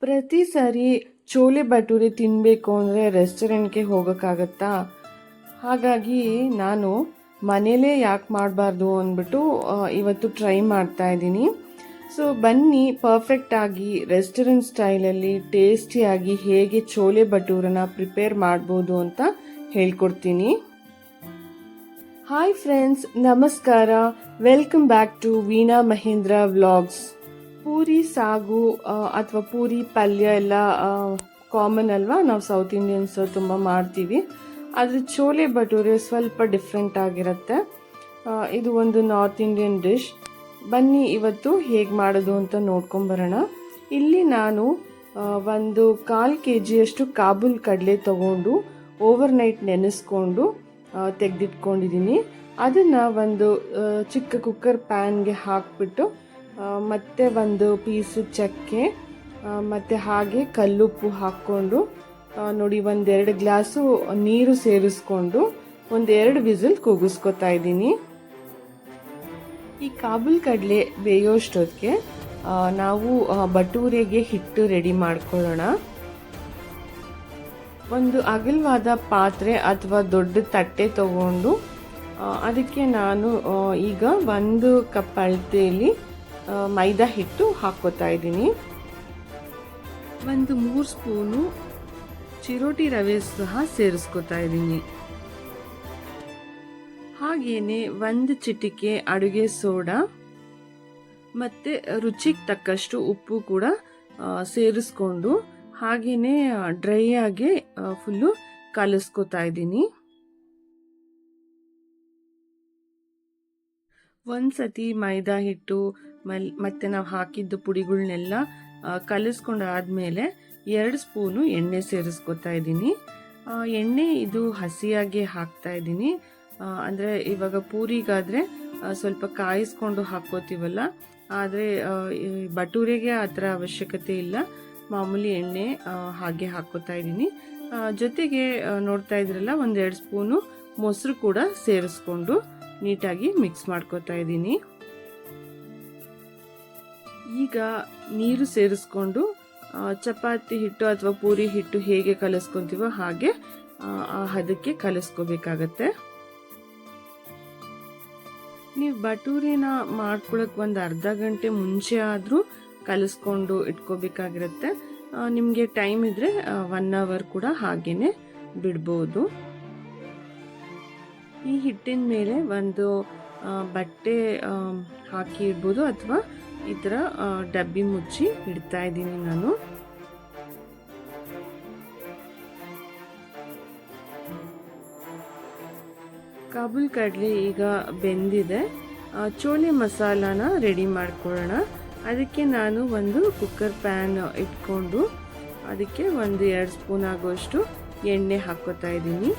ಪ್ರತಿ ಸಾರಿ ಚೋಲೆ ಭಟೂರೆ ತಿನ್ನಬೇಕು ಅಂದರೆ ರೆಸ್ಟೋರೆಂಟ್ಗೆ ಹೋಗೋಕ್ಕಾಗತ್ತಾ? ಹಾಗಾಗಿ ನಾನು ಮನೇಲೇ ಯಾಕೆ ಮಾಡಬಾರ್ದು ಅಂದ್ಬಿಟ್ಟು ಇವತ್ತು ಟ್ರೈ ಮಾಡ್ತಾ ಇದ್ದೀನಿ. ಸೊ ಬನ್ನಿ, ಪರ್ಫೆಕ್ಟಾಗಿ ರೆಸ್ಟೋರೆಂಟ್ ಸ್ಟೈಲಲ್ಲಿ ಟೇಸ್ಟಿಯಾಗಿ ಹೇಗೆ ಚೋಲೆ ಭಟೂರನ ಪ್ರಿಪೇರ್ ಮಾಡ್ಬೋದು ಅಂತ ಹೇಳ್ಕೊಡ್ತೀನಿ. ಹಾಯ್ ಫ್ರೆಂಡ್ಸ್, ನಮಸ್ಕಾರ. Welcome back to Veena Mahendra vlogs. Puri sagu ಅಥವಾ ಪೂರಿ ಪಲ್ಯ ಎಲ್ಲ ಕಾಮನ್ ಅಲ್ವಾ, ನಾವು ಸೌತ್ ಇಂಡಿಯನ್ಸ್ ತುಂಬ ಮಾಡ್ತೀವಿ. ಆದರೆ ಚೋಲೆ ಭಟೂರೆ ಸ್ವಲ್ಪ ಡಿಫ್ರೆಂಟ್ ಆಗಿರುತ್ತೆ. ಇದು ಒಂದು ನಾರ್ತ್ ಇಂಡಿಯನ್ ಡಿಶ್. ಬನ್ನಿ ಇವತ್ತು ಹೇಗೆ ಮಾಡೋದು ಅಂತ ನೋಡ್ಕೊಂಬರೋಣ. ಇಲ್ಲಿ ನಾನು ಒಂದು 1/4 kg ಕಾಬೂಲ್ ಕಡಲೆ ತಗೊಂಡು ಓವರ್ನೈಟ್ ನೆನೆಸ್ಕೊಂಡು ತೆಗೆದಿಟ್ಕೊಂಡಿದ್ದೀನಿ. ಅದನ್ನು ಒಂದು ಚಿಕ್ಕ ಕುಕ್ಕರ್ ಪ್ಯಾನ್ಗೆ ಹಾಕಿಬಿಟ್ಟು ಮತ್ತು ಒಂದು ಪೀಸು ಚಕ್ಕೆ ಮತ್ತು ಹಾಗೆ ಕಲ್ಲುಪ್ಪು ಹಾಕ್ಕೊಂಡು ನೋಡಿ 1-2 ಗ್ಲಾಸು ನೀರು ಸೇರಿಸ್ಕೊಂಡು 1-2 ವಿಸಿಲ್ ಕೂಗಿಸ್ಕೊತಾ ಇದ್ದೀನಿ. ಈ ಕಾಬೂಲ್ ಕಡಲೆ ಬೇಯೋಷ್ಟೊತ್ತಿಗೆ ನಾವು ಭಟೂರೆಗೆ ಹಿಟ್ಟು ರೆಡಿ ಮಾಡ್ಕೊಳ್ಳೋಣ. ಒಂದು ಅಗಲವಾದ ಪಾತ್ರೆ ಅಥವಾ ದೊಡ್ಡ ತಟ್ಟೆ ತಗೊಂಡು ಅದಕ್ಕೆ ನಾನು ಈಗ 1 ಕಪ್ ಅಳತೆಯಲ್ಲಿ ಮೈದಾ ಹಿಟ್ಟು ಹಾಕ್ಕೋತಾ ಇದ್ದೀನಿ. 3 ಸ್ಪೂನು ಚಿರೋಟಿ ರವೆ ಸಹ ಸೇರಿಸ್ಕೊತಾ ಇದ್ದೀನಿ. ಹಾಗೇನೆ 1 ಚಿಟಿಕೆ ಅಡುಗೆ ಸೋಡಾ ಮತ್ತು ರುಚಿಗೆ ತಕ್ಕಷ್ಟು ಉಪ್ಪು ಕೂಡ ಸೇರಿಸ್ಕೊಂಡು ಹಾಗೇನೆ ಡ್ರೈ ಆಗಿ ಫುಲ್ಲು ಕಲಿಸ್ಕೊತಾ ಇದ್ದೀನಿ. ಒಂದ್ಸತಿ ಮೈದಾ ಹಿಟ್ಟು ಮತ್ತೆ ನಾವು ಹಾಕಿದ್ದು ಪುಡಿಗಳನ್ನೆಲ್ಲ ಕಲಿಸ್ಕೊಂಡಾದ್ಮೇಲೆ 2 ಸ್ಪೂನು ಎಣ್ಣೆ ಸೇರಿಸ್ಕೊತಾ ಇದ್ದೀನಿ. ಎಣ್ಣೆ ಇದು ಹಸಿಯಾಗಿ ಹಾಕ್ತಾ ಇದ್ದೀನಿ. ಅಂದರೆ ಇವಾಗ ಪೂರಿಗಾದರೆ ಸ್ವಲ್ಪ ಕಾಯಿಸ್ಕೊಂಡು ಹಾಕ್ಕೋತೀವಲ್ಲ, ಆದರೆ ಭಟೂರೆಗೆ ಆ ಥರ ಅವಶ್ಯಕತೆ ಇಲ್ಲ. ಮಾಮೂಲಿ ಎಣ್ಣೆ ಹಾಗೆ ಹಾಕ್ಕೋತಾ ಇದ್ದೀನಿ. ಜೊತೆಗೆ ನೋಡ್ತಾ ಇದ್ರಲ್ಲ 1-2 ಸ್ಪೂನು ಮೊಸರು ಕೂಡ ಸೇರಿಸ್ಕೊಂಡು ನೀಟಾಗಿ ಮಿಕ್ಸ್ ಮಾಡ್ಕೋತಾ ಇದ್ದೀನಿ. ಈಗ ನೀರು ಸೇರಿಸ್ಕೊಂಡು ಚಪಾತಿ ಹಿಟ್ಟು ಅಥವಾ ಪೂರಿ ಹಿಟ್ಟು ಹೇಗೆ ಕಲಿಸ್ಕೊತೀವೋ ಹಾಗೆ ಅದಕ್ಕೆ ಕಲಿಸ್ಕೋಬೇಕಾಗತ್ತೆ. ನೀವು ಭಟೂರಿನ ಮಾಡ್ಕೊಳಕ್ಕೆ 1 ಅರ್ಧ ಗಂಟೆ ಮುಂಚೆ ಆದರೂ ಕಲಿಸ್ಕೊಂಡು ಇಟ್ಕೋಬೇಕಾಗಿರುತ್ತೆ. ನಿಮಗೆ ಟೈಮ್ ಇದ್ದರೆ 1 ಅವರ್ ಕೂಡ ಹಾಗೇನೆ ಬಿಡ್ಬೋದು. ಈ ಹಿಟ್ಟಿನ ಮೇಲೆ ಒಂದು ಬಟ್ಟೆ ಹಾಕಿ ಇಡ್ಬೋದು ಅಥವಾ ಈ ಥರ ಡಬ್ಬಿ ಮುಚ್ಚಿ ಇಡ್ತಾ ಇದ್ದೀನಿ ನಾನು. ಕಾಬೂಲ್ ಕಡಲೆ ಈಗ ಬೆಂದಿದೆ. ಚೋಲೆ ಮಸಾಲಾನ ರೆಡಿ ಮಾಡ್ಕೊಳ್ಳೋಣ. ಅದಕ್ಕೆ ನಾನು ಒಂದು ಕುಕ್ಕರ್ ಪ್ಯಾನ್ ಇಟ್ಕೊಂಡು ಅದಕ್ಕೆ 1-2 ಸ್ಪೂನ್ ಆಗೋಷ್ಟು ಎಣ್ಣೆ ಹಾಕ್ಕೋತಾ ಇದ್ದೀನಿ.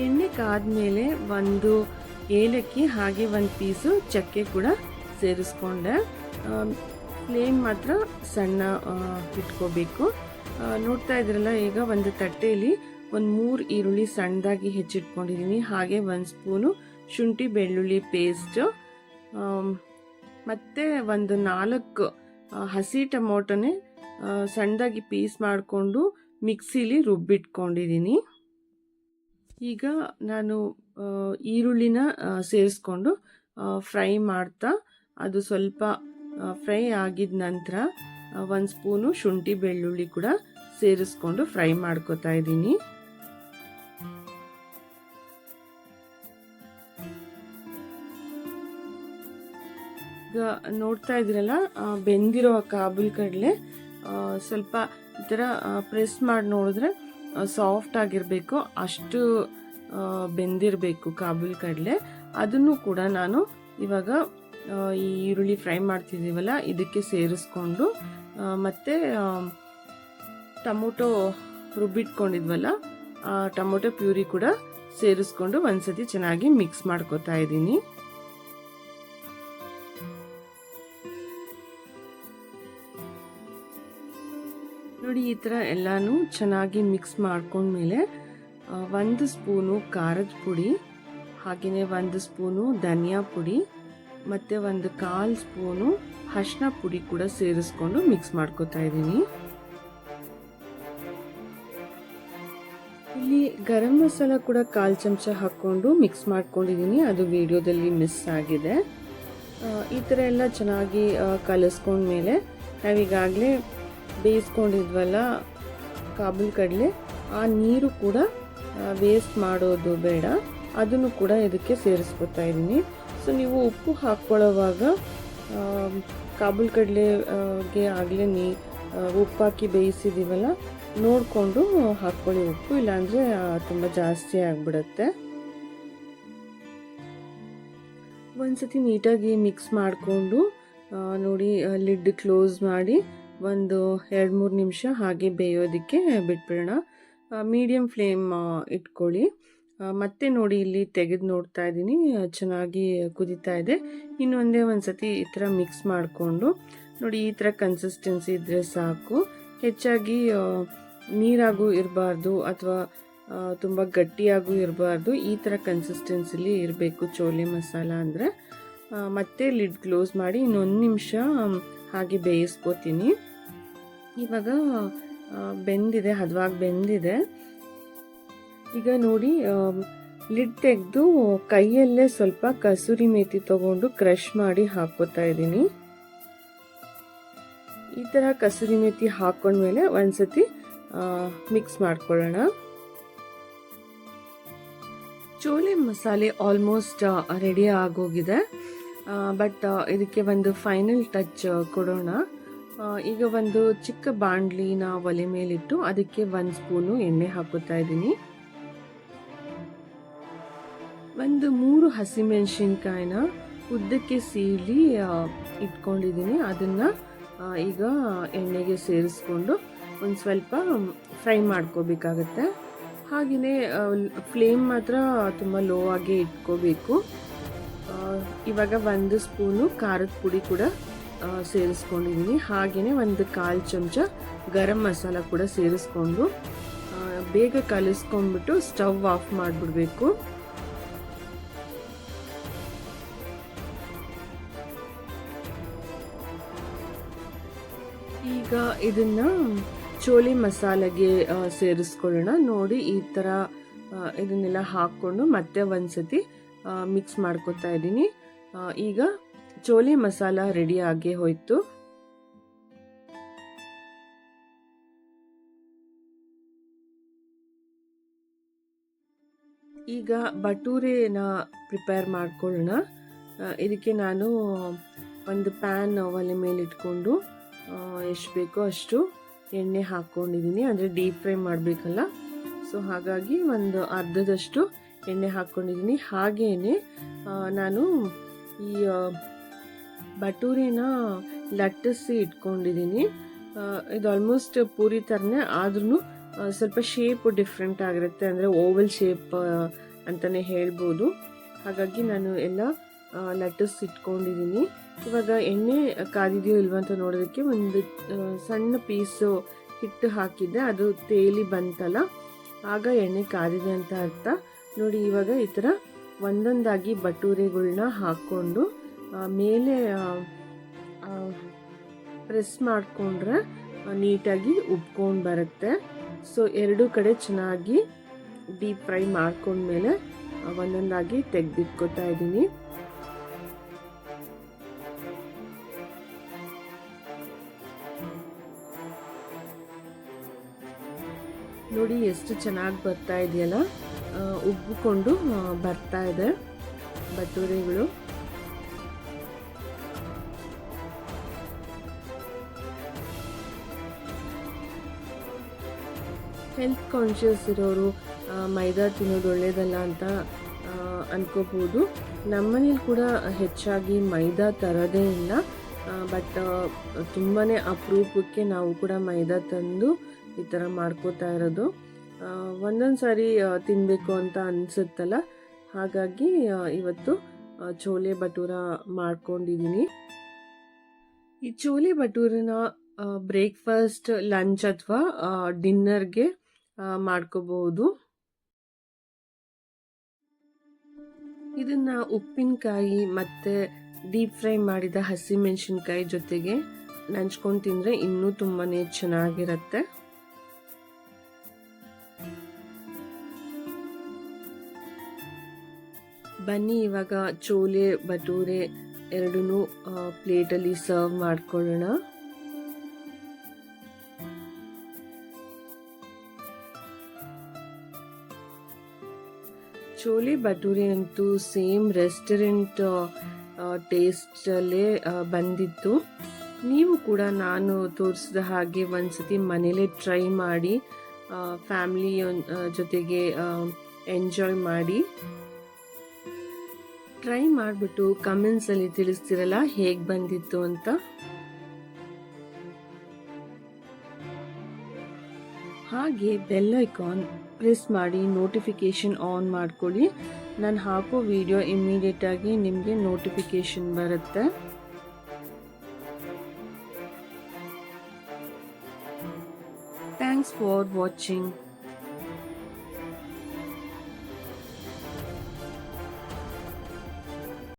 ಎಣ್ಣೆ ಕಾದ್ಮೇಲೆ 1 ಏಲಕ್ಕಿ ಹಾಗೆ 1 ಪೀಸು ಚಕ್ಕೆ ಕೂಡ ಸೇರಿಸ್ಕೊಂಡೆ. ಫ್ಲೇಮ್ ಮಾತ್ರ ಸಣ್ಣ ಇಟ್ಕೋಬೇಕು. ನೋಡ್ತಾ ಇದ್ರಲ್ಲ, ಈಗ ಒಂದು ತಟ್ಟೆಯಲ್ಲಿ 3 ಈರುಳ್ಳಿ ಸಣ್ಣದಾಗಿ ಹೆಚ್ಚಿಟ್ಕೊಂಡಿದ್ದೀನಿ. ಹಾಗೆ 1 ಸ್ಪೂನು ಶುಂಠಿ ಬೆಳ್ಳುಳ್ಳಿ ಪೇಸ್ಟ್ ಮತ್ತು 4 ಹಸಿ ಟೊಮೊಟೊನೇ ಸಣ್ಣದಾಗಿ ಪೀಸ್ ಮಾಡಿಕೊಂಡು ಮಿಕ್ಸಿಲಿ ರುಬ್ಬಿಟ್ಕೊಂಡಿದ್ದೀನಿ. ಈಗ ನಾನು ಈರುಳ್ಳಿನ ಸೇರಿಸ್ಕೊಂಡು ಫ್ರೈ ಮಾಡ್ತಾ ಅದು ಸ್ವಲ್ಪ ಫ್ರೈ ಆಗಿದ ನಂತರ 1 ಸ್ಪೂನು ಶುಂಠಿ ಬೆಳ್ಳುಳ್ಳಿ ಕೂಡ ಸೇರಿಸ್ಕೊಂಡು ಫ್ರೈ ಮಾಡ್ಕೋತಾ ಇದ್ದೀನಿ. ಈಗ ನೋಡ್ತಾ ಇದ್ದೀರಲ್ಲ, ಬೆಂದಿರೋ ಕಾಬೂಲ್ ಕಡಲೆ ಸ್ವಲ್ಪ ಈ ಥರ ಪ್ರೆಸ್ ಮಾಡಿ ನೋಡಿದ್ರೆ ಸಾಫ್ಟ್ ಆಗಿರಬೇಕು, ಅಷ್ಟು ಬೆಂದಿರಬೇಕು ಕಾಬೂಲ್ ಕಡಲೆ. ಅದನ್ನು ಕೂಡ ನಾನು ಇವಾಗ ಈ ಈರುಳ್ಳಿ ಫ್ರೈ ಮಾಡ್ತಿದ್ದೀವಲ್ಲ ಇದಕ್ಕೆ ಸೇರಿಸ್ಕೊಂಡು ಮತ್ತು ಟೊಮೊಟೊ ರುಬ್ಬಿಟ್ಕೊಂಡಿದ್ವಲ್ಲ ಆ ಟೊಮೊಟೊ ಪ್ಯೂರಿ ಕೂಡ ಸೇರಿಸ್ಕೊಂಡು ಒಂದ್ಸತಿ ಚೆನ್ನಾಗಿ ಮಿಕ್ಸ್ ಮಾಡ್ಕೋತಾ ಇದ್ದೀನಿ. ನೋಡಿ, ಈ ಥರ ಎಲ್ಲಾನು ಚೆನ್ನಾಗಿ ಮಿಕ್ಸ್ ಮಾಡ್ಕೊಂಡ್ಮೇಲೆ 1 ಸ್ಪೂನು ಖಾರದ ಪುಡಿ, ಹಾಗೆಯೇ 1 ಸ್ಪೂನು ಧನಿಯಾ ಪುಡಿ, ಮತ್ತು ಒಂದು 1/4 ಸ್ಪೂನು ಅರಿಶಿನ ಪುಡಿ ಕೂಡ ಸೇರಿಸ್ಕೊಂಡು ಮಿಕ್ಸ್ ಮಾಡ್ಕೊತಾ ಇದ್ದೀನಿ. ಇಲ್ಲಿ ಗರಂ ಮಸಾಲ ಕೂಡ 1/4 ಚಮಚ ಹಾಕ್ಕೊಂಡು ಮಿಕ್ಸ್ ಮಾಡ್ಕೊಂಡಿದ್ದೀನಿ, ಅದು ವಿಡಿಯೋದಲ್ಲಿ ಮಿಸ್ ಆಗಿದೆ. ಈ ಥರ ಎಲ್ಲ ಚೆನ್ನಾಗಿ ಕಲಿಸ್ಕೊಂಡ್ಮೇಲೆ ನಾವೀಗಾಗಲೇ ಬೇಯಿಸ್ಕೊಂಡಿದ್ವಲ್ಲ ಕಾಬೂಲ್ ಕಡಲೆ, ಆ ನೀರು ಕೂಡ ವೇಸ್ಟ್ ಮಾಡೋದು ಬೇಡ, ಅದನ್ನು ಕೂಡ ಇದಕ್ಕೆ ಸೇರಿಸ್ಕೊತಾ ಇದ್ದೀನಿ. ಸೊ ನೀವು ಉಪ್ಪು ಹಾಕ್ಕೊಳ್ಳೋವಾಗ ಕಾಬೂಲ್ ಕಡಲೆಗೆ ಆಗಲೇ ಉಪ್ಪು ಹಾಕಿ ಬೇಯಿಸಿದ್ದೀವಲ್ಲ, ನೋಡಿಕೊಂಡು ಹಾಕ್ಕೊಳ್ಳಿ ಉಪ್ಪು, ಇಲ್ಲಾಂದರೆ ತುಂಬ ಜಾಸ್ತಿ ಆಗಿಬಿಡುತ್ತೆ. ಒಂದ್ಸತಿ ನೀಟಾಗಿ ಮಿಕ್ಸ್ ಮಾಡಿಕೊಂಡು ನೋಡಿ ಲಿಡ್ ಕ್ಲೋಸ್ ಮಾಡಿ ಒಂದು 2-3 ನಿಮಿಷ ಹಾಗೆ ಬೇಯೋದಕ್ಕೆ ಬಿಟ್ಬಿಡೋಣ. ಮೀಡಿಯಮ್ ಫ್ಲೇಮ್ ಇಟ್ಕೊಳ್ಳಿ. ಮತ್ತೆ ನೋಡಿ ಇಲ್ಲಿ ತೆಗೆದು ನೋಡ್ತಾ ಇದ್ದೀನಿ, ಚೆನ್ನಾಗಿ ಕುದೀತಾ ಇದೆ. ಇನ್ನೊಂದೇ ಒಂದ್ಸತಿ ಈ ಥರ ಮಿಕ್ಸ್ ಮಾಡಿಕೊಂಡು ನೋಡಿ, ಈ ಥರ ಕನ್ಸಿಸ್ಟೆನ್ಸಿ ಇದ್ದರೆ ಸಾಕು. ಹೆಚ್ಚಾಗಿ ನೀರಾಗೂ ಇರಬಾರ್ದು ಅಥವಾ ತುಂಬ ಗಟ್ಟಿಯಾಗೂ ಇರಬಾರ್ದು, ಈ ಥರ ಕನ್ಸಿಸ್ಟೆನ್ಸಿಲಿ ಇರಬೇಕು ಚೋಲೆ ಮಸಾಲ ಅಂದರೆ. ಮತ್ತೆ ಲಿಡ್ ಕ್ಲೋಸ್ ಮಾಡಿ ಇನ್ನೊಂದು ನಿಮಿಷ ಹಾಗೆ ಬೇಯಿಸ್ಕೋತೀನಿ. ಇವಾಗ ಬೆಂದಿದೆ, ಹದವಾಗಿ ಬೆಂದಿದೆ. ಈಗ ನೋಡಿ ಲಿಡ್ ತೆಗೆದು ಕೈಯಲ್ಲೇ ಸ್ವಲ್ಪ ಕಸೂರಿ ಮೇಥಿ ತಗೊಂಡು ಕ್ರಷ್ ಮಾಡಿ ಹಾಕೋತಾ ಇದ್ದೀನಿ. ಈ ಥರ ಕಸೂರಿ ಮೇಥಿ ಹಾಕೊಂಡ್ಮೇಲೆ ಒಂದ್ಸತಿ ಮಿಕ್ಸ್ ಮಾಡ್ಕೊಳ್ಳೋಣ. ಚೋಲೆ ಮಸಾಲೆ ಆಲ್ಮೋಸ್ಟ್ ರೆಡಿ ಆಗೋಗಿದೆ. ಬಟ್ ಇದಕ್ಕೆ ಒಂದು ಫೈನಲ್ ಟಚ್ ಕೊಡೋಣ. ಈಗ ಒಂದು ಚಿಕ್ಕ ಬಾಣಲಿನ ಒಲೆ ಮೇಲಿಟ್ಟು ಅದಕ್ಕೆ 1 ಸ್ಪೂನು ಎಣ್ಣೆ ಹಾಕೋತಾ ಇದ್ದೀನಿ. ಒಂದು 3 ಹಸಿಮೆಣಸಿನ್ಕಾಯಿನ ಉದ್ದಕ್ಕೆ ಸೀಳಿ ಇಟ್ಕೊಂಡಿದ್ದೀನಿ. ಅದನ್ನು ಈಗ ಎಣ್ಣೆಗೆ ಸೇರಿಸ್ಕೊಂಡು ಒಂದು ಸ್ವಲ್ಪ ಫ್ರೈ ಮಾಡ್ಕೋಬೇಕಾಗತ್ತೆ. ಹಾಗೆಯೇ ಫ್ಲೇಮ್ ಮಾತ್ರ ತುಂಬ ಲೋ ಆಗಿ ಇಟ್ಕೋಬೇಕು. ಇವಾಗ 1 ಸ್ಪೂನು ಖಾರದ ಪುಡಿ ಕೂಡ ಸೇರಿಸ್ಕೊಂಡಿದ್ದೀನಿ. ಹಾಗೆಯೇ ಒಂದು 1/4 ಚಮಚ ಗರಂ ಮಸಾಲ ಕೂಡ ಸೇರಿಸ್ಕೊಂಡು ಬೇಗ ಕಲಿಸ್ಕೊಂಡ್ಬಿಟ್ಟು ಸ್ಟವ್ ಆಫ್ ಮಾಡಿಬಿಡ್ಬೇಕು. ಈಗ ಇದನ್ನ ಚೋಲೆ ಮಸಾಲೆಗೆ ಸೇರಿಸ್ಕೊಳ್ಳೋಣ. ನೋಡಿ ಈ ಥರ ಇದನ್ನೆಲ್ಲ ಹಾಕ್ಕೊಂಡು ಮತ್ತೆ ಒಂದ್ಸತಿ ಮಿಕ್ಸ್ ಮಾಡ್ಕೊತಾ ಇದ್ದೀನಿ. ಈಗ ಚೋಲೆ ಮಸಾಲ ರೆಡಿ ಆಗಿ ಹೋಯ್ತು. ಈಗ ಬಟೂರೆನ ಪ್ರಿಪೇರ್ ಮಾಡ್ಕೊಳ್ಳೋಣ. ಇದಕ್ಕೆ ನಾನು ಒಂದು ಪ್ಯಾನ್ ಒಲೆ ಮೇಲೆ ಇಟ್ಕೊಂಡು ಎಷ್ಟು ಬೇಕೋ ಅಷ್ಟು ಎಣ್ಣೆ ಹಾಕ್ಕೊಂಡಿದ್ದೀನಿ, ಅಂದರೆ ಡೀಪ್ ಫ್ರೈ ಮಾಡಬೇಕಲ್ಲ. ಸೊ ಹಾಗಾಗಿ ಒಂದು ಅರ್ಧದಷ್ಟು ಎಣ್ಣೆ ಹಾಕ್ಕೊಂಡಿದ್ದೀನಿ. ಹಾಗೇನೆ ನಾನು ಈ ಬಟೂರಿನ ಲಟ್ಟಿಸಿ ಇಟ್ಕೊಂಡಿದ್ದೀನಿ. ಇದು ಆಲ್ಮೋಸ್ಟ್ ಪೂರಿ ಥರನೇ, ಆದ್ರೂ ಸ್ವಲ್ಪ ಶೇಪ್ ಡಿಫ್ರೆಂಟ್ ಆಗಿರುತ್ತೆ, ಅಂದರೆ ಓವಲ್ ಶೇಪ್ ಅಂತಲೇ ಹೇಳ್ಬೋದು. ಹಾಗಾಗಿ ನಾನು ಎಲ್ಲ ಲಟ್ಟಿಸಿ ಇಟ್ಕೊಂಡಿದ್ದೀನಿ. ಇವಾಗ ಎಣ್ಣೆ ಕಾದಿದೆಯೋ ಇಲ್ವ ಅಂತ ನೋಡೋದಕ್ಕೆ ಒಂದು ಸಣ್ಣ ಪೀಸು ಹಿಟ್ಟು ಹಾಕಿದ್ದೆ, ಅದು ತೇಲಿ ಬಂತಲ್ಲ, ಆಗ ಎಣ್ಣೆ ಕಾದಿದೆ ಅಂತ ಅರ್ಥ. ನೋಡಿ ಇವಾಗ ಈ ಥರ ಒಂದೊಂದಾಗಿ ಬಟೂರೆಗಳನ್ನ ಹಾಕ್ಕೊಂಡು ಮೇಲೆ ಪ್ರೆಸ್ ಮಾಡಿಕೊಂಡ್ರೆ ನೀಟಾಗಿ ಉಬ್ಕೊಂಡು ಬರುತ್ತೆ. ಸೊ 2 ಕಡೆ ಚೆನ್ನಾಗಿ ಡೀಪ್ ಫ್ರೈ ಮಾಡ್ಕೊಂಡ್ಮೇಲೆ ಒಂದೊಂದಾಗಿ ತೆಗೆದಿಟ್ಕೋತಾ ಇದ್ದೀನಿ. ನೋಡಿ ಎಷ್ಟು ಚೆನ್ನಾಗಿ ಬರ್ತಾ ಇದೆಯಲ್ಲ, ಉಬ್ಬಿಕೊಂಡು ಬರ್ತಾ ಇದೆ ಬಟೂರೆಗಳು. ಹೆಲ್ತ್ ಕಾನ್ಷಿಯಸ್ ಇರೋರು ಮೈದಾ ತಿನ್ನೋದು ಒಳ್ಳೇದಲ್ಲ ಅಂತ ಅನ್ಕೋಬೋದು. ನಮ್ಮನೇಲಿ ಕೂಡ ಹೆಚ್ಚಾಗಿ ಮೈದಾ ತರೋದೇ ಇಲ್ಲ, ಬಟ್ ತುಂಬಾ ಅಪರೂಪಕ್ಕೆ ನಾವು ಕೂಡ ಮೈದಾ ತಂದು ಈ ಥರ ಮಾಡ್ಕೋತಾ ಇರೋದು. ಒಂದೊಂದು ಸಾರಿ ತಿನ್ನಬೇಕು ಅಂತ ಅನಿಸುತ್ತಲ್ಲ, ಹಾಗಾಗಿ ಇವತ್ತು ಚೋಲೆ ಭಟೂರ ಮಾಡ್ಕೊಂಡಿದ್ದೀನಿ. ಈ ಚೋಲೆ ಭಟೂರನ ಬ್ರೇಕ್ಫಾಸ್ಟ್, ಲಂಚ್ ಅಥವಾ ಡಿನ್ನರ್ಗೆ ಮಾಡ್ಕೋಬಹುದು. ಇದನ್ನ ಉಪ್ಪಿನಕಾಯಿ ಮತ್ತು ಡೀಪ್ ಫ್ರೈ ಮಾಡಿದ ಹಸಿಮೆಣಸಿನ್ಕಾಯಿ ಜೊತೆಗೆ ನಂಚ್ಕೊಂಡು ತಿಂದರೆ ಇನ್ನೂ ತುಂಬಾ ಚೆನ್ನಾಗಿರುತ್ತೆ. ಬನ್ನಿ ಇವಾಗ ಚೋಲೆ ಭಟೂರೆ ಎರಡೂ ಪ್ಲೇಟಲ್ಲಿ ಸರ್ವ್ ಮಾಡ್ಕೊಳ್ಳೋಣ. ಚೋಲೆ ಭಟೂರೆ ಅಂತೂ ಸೇಮ್ ರೆಸ್ಟೋರೆಂಟ್ ಟೇಸ್ಟಲ್ಲೇ ಬಂದಿತ್ತು. ನೀವು ಕೂಡ ನಾನು ತೋರಿಸಿದ ಹಾಗೆ ಒಂದ್ಸತಿ ಮನೇಲೇ ಟ್ರೈ ಮಾಡಿ ಫ್ಯಾಮಿಲಿ ಜೊತೆಗೆ ಎಂಜಾಯ್ ಮಾಡಿ. ಟ್ರೈ ಮಾಡಿಬಿಟ್ಟು ಕಮೆಂಟ್ಸಲ್ಲಿ ತಿಳಿಸ್ತಿರಲ್ಲ ಹೇಗೆ ಬಂದಿತ್ತು ಅಂತ. ಹಾಗೆ ಬೆಲ್ ಐಕಾನ್ ಪ್ರೆಸ್ ಮಾಡಿ ನೋಟಿಫಿಕೇಶನ್ ಆನ್ ಮಾಡ್ಕೊಳ್ಳಿ. ನಾನು ಹಾಕೋ ವಿಡಿಯೋ ಇಮ್ಮಿಡಿಯೇಟಾಗಿ ನಿಮಗೆ ನೋಟಿಫಿಕೇಶನ್ ಬರುತ್ತೆ. Thanks for watching.